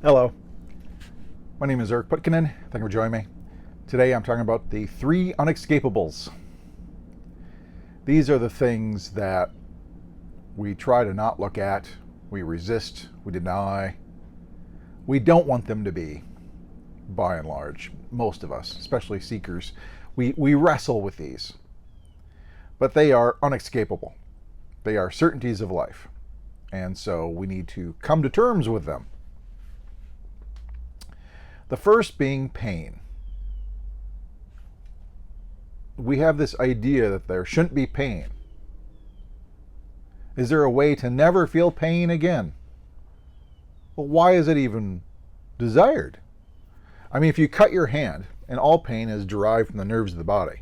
Hello, my name is Putkonen. Thank you for joining me. Today I'm talking about the three unescapables. These are the things that we try to not look at, we resist, we deny. We don't want them to be, by and large, most of us, especially seekers. We wrestle with these, but they are unescapable. They are certainties of life, and so we need to come to terms with them. The first being pain. We have this idea that there shouldn't be pain. Is there a way to never feel pain again? Well, why is it even desired? I mean, if you cut your hand, and all pain is derived from the nerves of the body.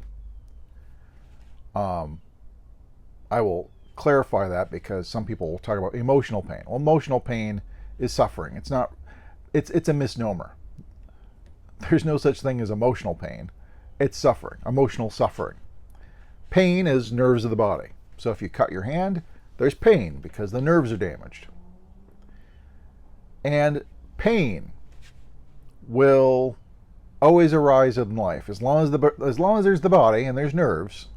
I will clarify that because some people will talk about emotional pain. Well, emotional pain is suffering. It's a misnomer. There's no such thing as emotional pain. It's suffering, emotional suffering. Pain is nerves of the body. So if you cut your hand, there's pain because the nerves are damaged. And pain will always arise in life. As long as there's the body and there's nerves,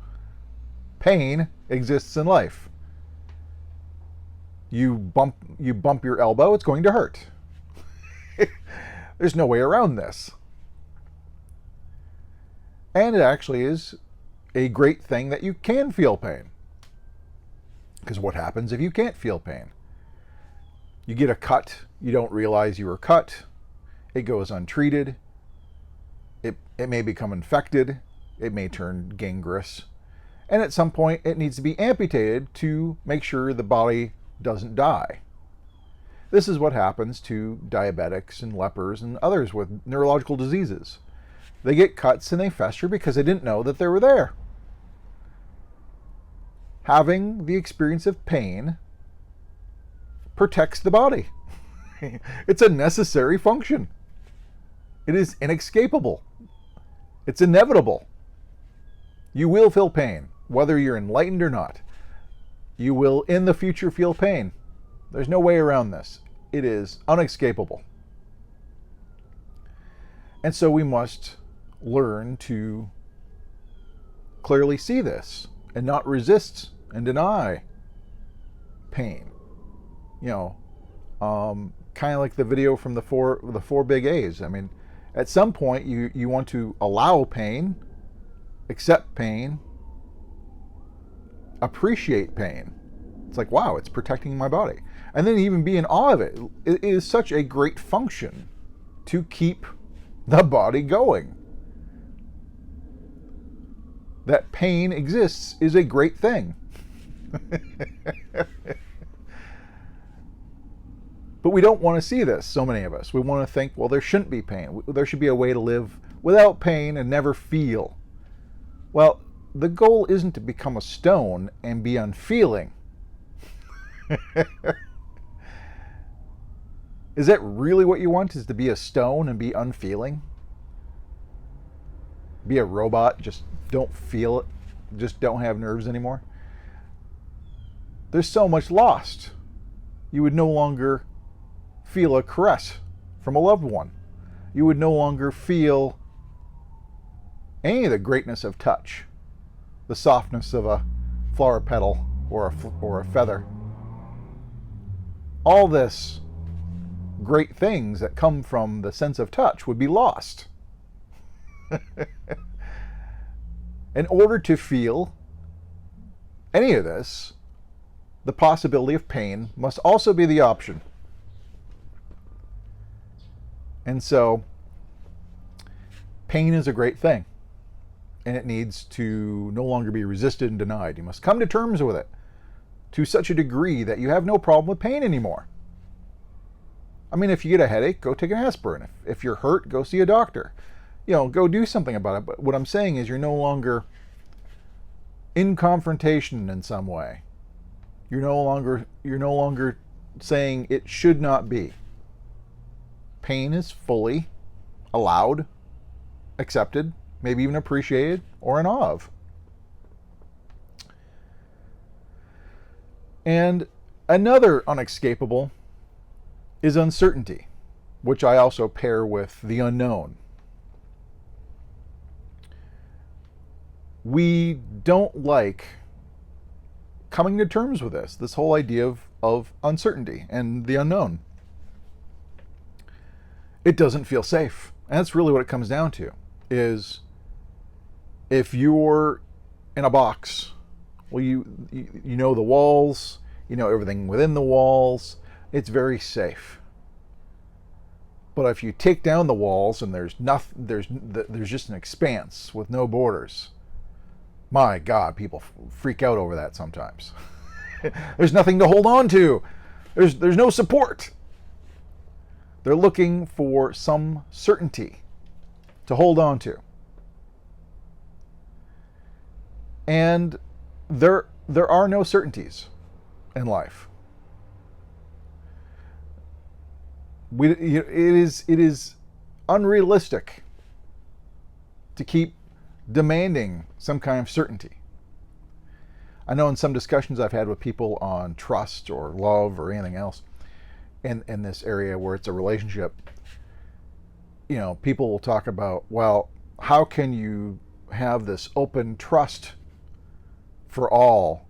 pain exists in life. You bump your elbow, it's going to hurt. There's no way around this. And it actually is a great thing that you can feel pain. Because what happens if you can't feel pain? You get a cut, you don't realize you were cut, it goes untreated, it may become infected, it may turn gangrenous, and at some point it needs to be amputated to make sure the body doesn't die. This is what happens to diabetics and lepers and others with neurological diseases. They get cuts and they fester because they didn't know that they were there. Having the experience of pain protects the body. It's a necessary function. It is inescapable. It's inevitable. You will feel pain, whether you're enlightened or not. You will in the future feel pain. There's no way around this. It is unescapable. And so we must learn to clearly see this and not resist and deny pain. Kind of like the video from the four big A's. I mean, at some point you want to allow pain, accept pain, appreciate pain. It's like, wow, it's protecting my body. And then even be in awe of it. It is such a great function to keep the body going. That pain exists is a great thing. But we don't want to see this, so many of us. We want to think, well, there shouldn't be pain. There should be a way to live without pain and never feel. Well, the goal isn't to become a stone and be unfeeling. Is that really what you want, is to be a stone and be unfeeling? Be a robot, just don't feel it, just don't have nerves anymore? There's so much lost. You would no longer feel a caress from a loved one. You would no longer feel any of the greatness of touch, the softness of a flower petal or a feather. All this great things that come from the sense of touch would be lost. In order to feel any of this, the possibility of pain must also be the option. And so, pain is a great thing, and it needs to no longer be resisted and denied. You must come to terms with it to such a degree that you have no problem with pain anymore. I mean, if you get a headache, go take an aspirin. If you're hurt, go see a doctor. Go do something about it. But what I'm saying is you're no longer in confrontation in some way. You're no longer saying it should not be. Pain is fully allowed, accepted, maybe even appreciated or in awe of. And another unescapable is uncertainty. which I also pair with the unknown. We don't like coming to terms with this whole idea of uncertainty and the unknown. It doesn't feel safe. And that's really what it comes down to, is if you're in a box, well, you know the walls, you know everything within the walls, it's very safe. But if you take down the walls and there's just an expanse with no borders, my God, people freak out over that sometimes. There's nothing to hold on to. There's no support. They're looking for some certainty to hold on to. And there are no certainties in life. It is unrealistic to keep demanding some kind of certainty. I know in some discussions I've had with people on trust or love or anything else in this area where it's a relationship, people will talk about, well, how can you have this open trust for all,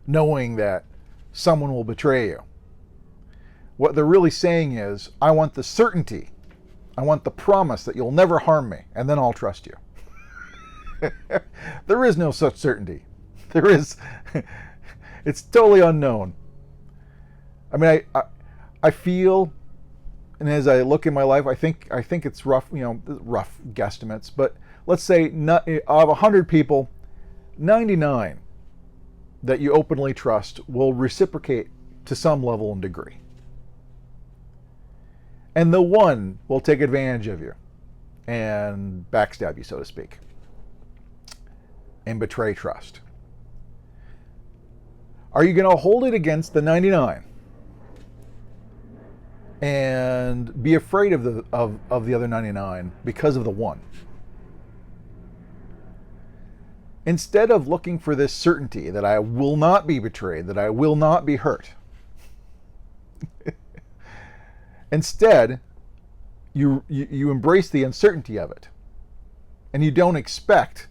knowing that someone will betray you? What they're really saying is, I want the certainty, I want the promise that you'll never harm me, and then I'll trust you. There is no such certainty. It's totally unknown. I mean, I feel, and as I look in my life, I think it's rough, rough guesstimates, but let's say of 100 people, 99 that you openly trust will reciprocate to some level and degree. And the one will take advantage of you and backstab you, so to speak, and betray trust. Are you going to hold it against the 99 and be afraid of the other 99 because of the one? Instead of looking for this certainty that I will not be betrayed, that I will not be hurt, instead, you embrace the uncertainty of it, and you don't expect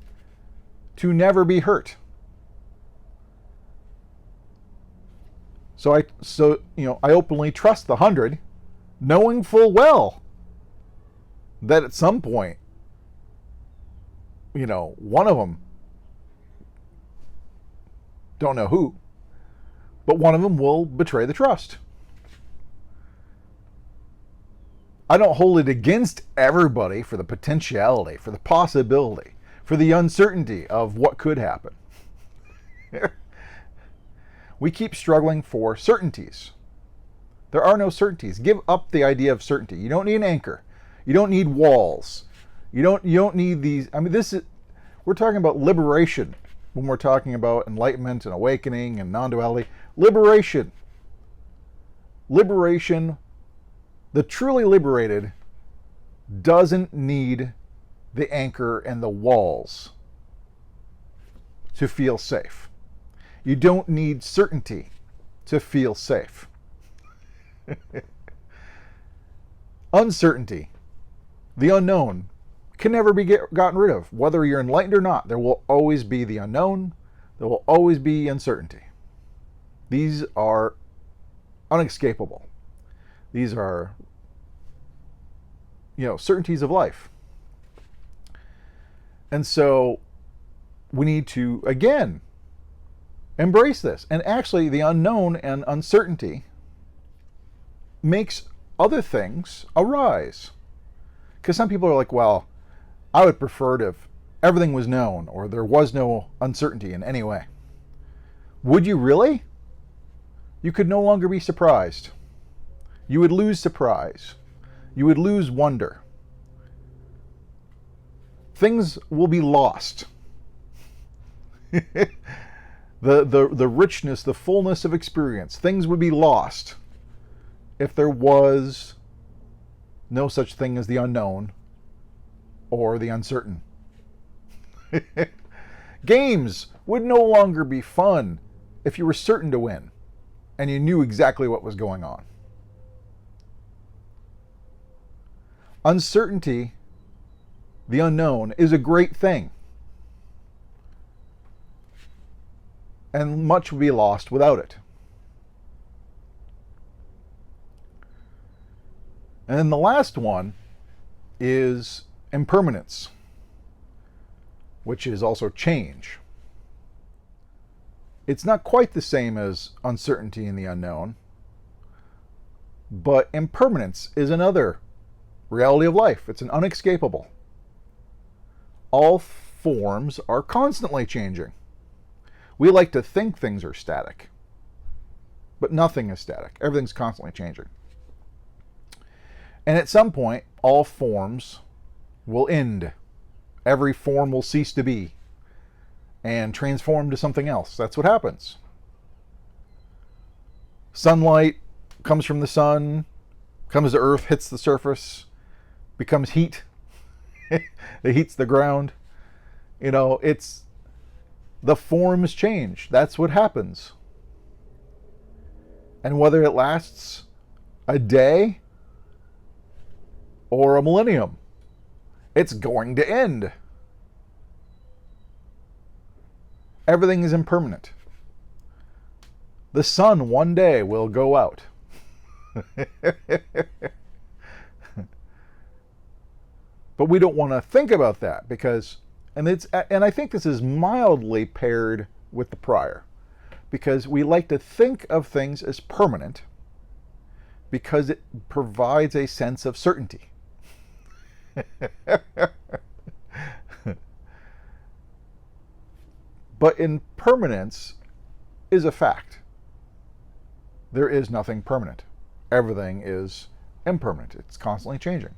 to never be hurt. So I openly trust the 100, knowing full well that at some point, one of them, don't know who, but one of them will betray the trust. I don't hold it against everybody for the potentiality, for the possibility, for the uncertainty of what could happen. We keep struggling for certainties. There are no certainties. Give up the idea of certainty. You don't need an anchor. You don't need walls. You don't need these. I mean, we're talking about liberation when we're talking about enlightenment and awakening and non-duality. Liberation. The truly liberated doesn't need the anchor and the walls to feel safe. You don't need certainty to feel safe. Uncertainty, the unknown, can never be gotten rid of. Whether you're enlightened or not, there will always be the unknown. There will always be uncertainty. These are unescapable. These are, certainties of life. And so we need to, again, embrace this. And actually, the unknown and uncertainty makes other things arise. Because some people are like, well, I would prefer it if everything was known or there was no uncertainty in any way. Would you really? You could no longer be surprised. You would lose surprise. You would lose wonder. Things will be lost. The richness, the fullness of experience, things would be lost if there was no such thing as the unknown or the uncertain. Games would no longer be fun if you were certain to win and you knew exactly what was going on. Uncertainty, the unknown, is a great thing. And much would be lost without it. And then the last one is impermanence, which is also change. It's not quite the same as uncertainty and the unknown, but impermanence is another reality of life. It's an unescapable. All forms are constantly changing. We like to think things are static, but nothing is static. Everything's constantly changing. And at some point, all forms will end. Every form will cease to be and transform to something else. That's what happens. Sunlight comes from the sun, comes to earth, hits the surface, becomes heat. It heats the ground. You know, it's the forms change. That's what happens. And whether it lasts a day or a millennium, it's going to end. Everything is impermanent. The sun one day will go out. But we don't want to think about that because, and I think this is mildly paired with the prior, because we like to think of things as permanent because it provides a sense of certainty. But impermanence is a fact. There is nothing permanent. Everything is impermanent. It's constantly changing.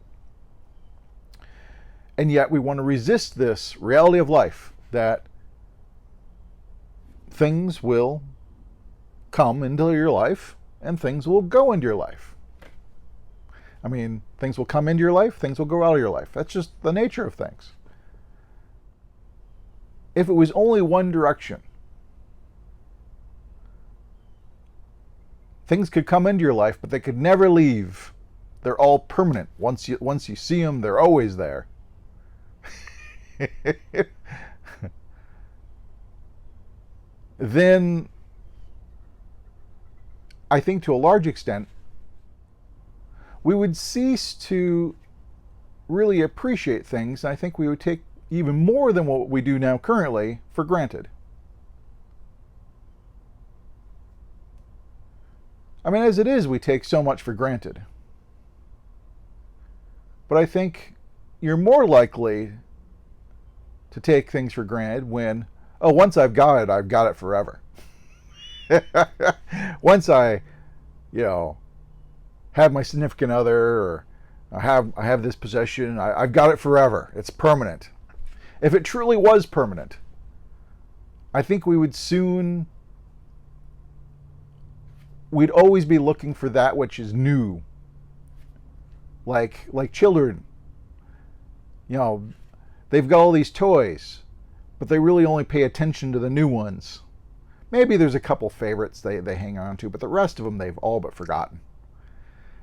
And yet we want to resist this reality of life that things will come into your life and things will go into your life. I mean, things will come into your life, things will go out of your life. That's just the nature of things. If it was only one direction, things could come into your life, but they could never leave. They're all permanent. Once you see them, they're always there. Then I think to a large extent, we would cease to really appreciate things. And I think we would take even more than what we do now currently for granted. I mean, as it is, we take so much for granted. But I think you're more likely to take things for granted when, oh, once I've got it forever. Once I, have my significant other, or I have this possession, I've got it forever. It's permanent. If it truly was permanent, I think we'd always be looking for that which is new. Like children. They've got all these toys, but they really only pay attention to the new ones. Maybe there's a couple favorites they hang on to, but the rest of them they've all but forgotten.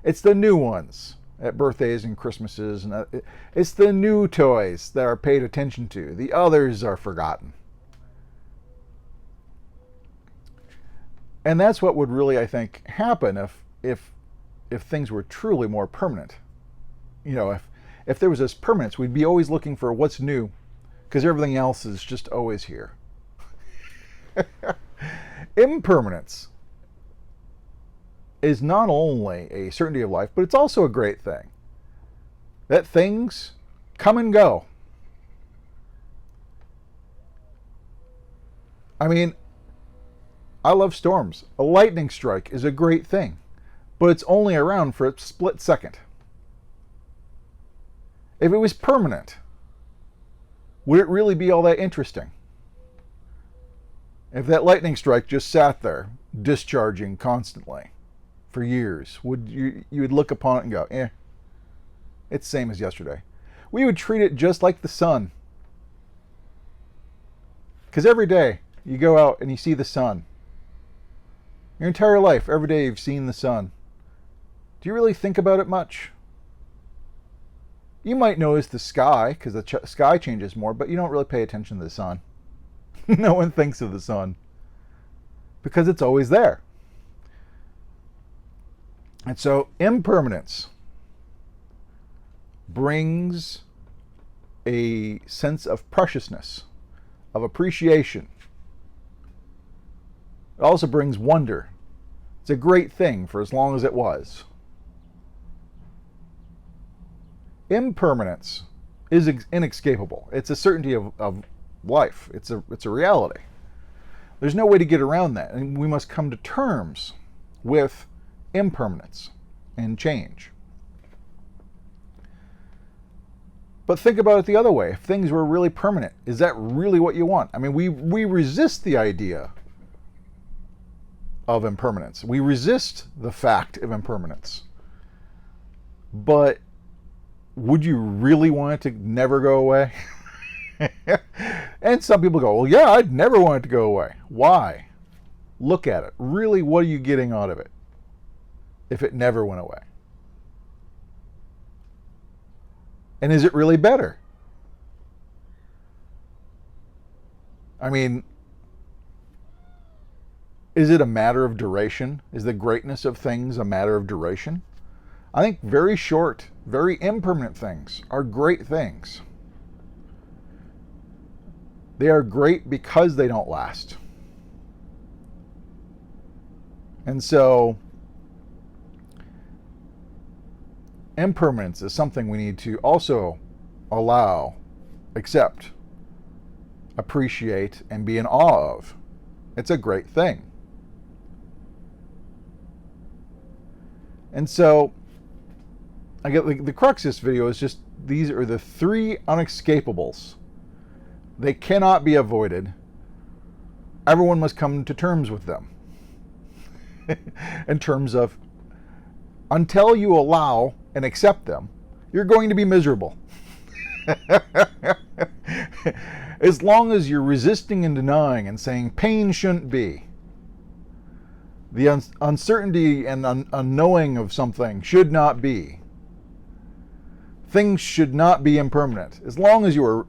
It's the new ones at birthdays and Christmases, and it's the new toys that are paid attention to. The others are forgotten. And that's what would really, I think, happen if things were truly more permanent. If there was this permanence, we'd be always looking for what's new, because everything else is just always here. Impermanence is not only a certainty of life, but it's also a great thing. That things come and go. I mean, I love storms. A lightning strike is a great thing, but it's only around for a split second. If it was permanent, would it really be all that interesting? If that lightning strike just sat there, discharging constantly for years, you would look upon it and go, it's the same as yesterday. We would treat it just like the sun. Because every day you go out and you see the sun. Your entire life, every day you've seen the sun. Do you really think about it much? You might notice the sky because the sky changes more, but you don't really pay attention to the sun. No one thinks of the sun because it's always there. And so impermanence brings a sense of preciousness, of appreciation. It also brings wonder. It's a great thing for as long as it was. Impermanence is inescapable. It's a certainty of life. It's a reality. There's no way to get around that, and we must come to terms with impermanence and change. But think about it the other way. If things were really permanent, is that really what you want? I mean, we resist the idea of impermanence. We resist the fact of impermanence. But would you really want it to never go away? And some people go, well, yeah, I'd never want it to go away. Why? Look at it. Really, what are you getting out of it if it never went away? And is it really better? I mean, is it a matter of duration? Is the greatness of things a matter of duration? I think very short, very impermanent things are great things. They are great because they don't last. And so, impermanence is something we need to also allow, accept, appreciate, and be in awe of. It's a great thing. And so, I get the crux of this video is just these are the three unescapables. They cannot be avoided. Everyone must come to terms with them. In terms of, until you allow and accept them, you're going to be miserable. As long as you're resisting and denying and saying pain shouldn't be, the uncertainty and unknowing of something should not be, things should not be impermanent. As long as you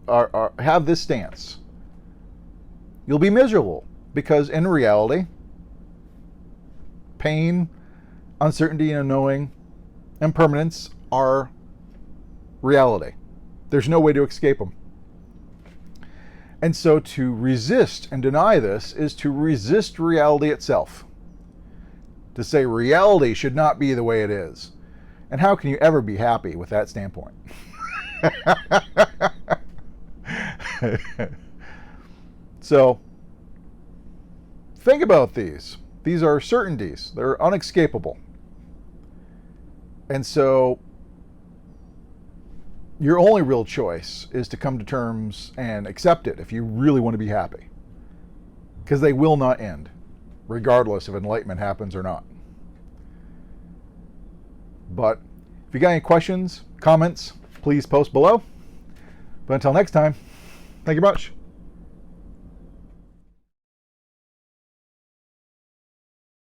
have this stance, you'll be miserable, because in reality, pain, uncertainty, and unknowing, impermanence are reality. There's no way to escape them. And so to resist and deny this is to resist reality itself. To say reality should not be the way it is. And how can you ever be happy with that standpoint? So, think about these. These are certainties. They're unescapable. And so, your only real choice is to come to terms and accept it if you really want to be happy. Because they will not end, regardless if enlightenment happens or not. But if you got any questions, comments, please post below. But until next time, thank you much.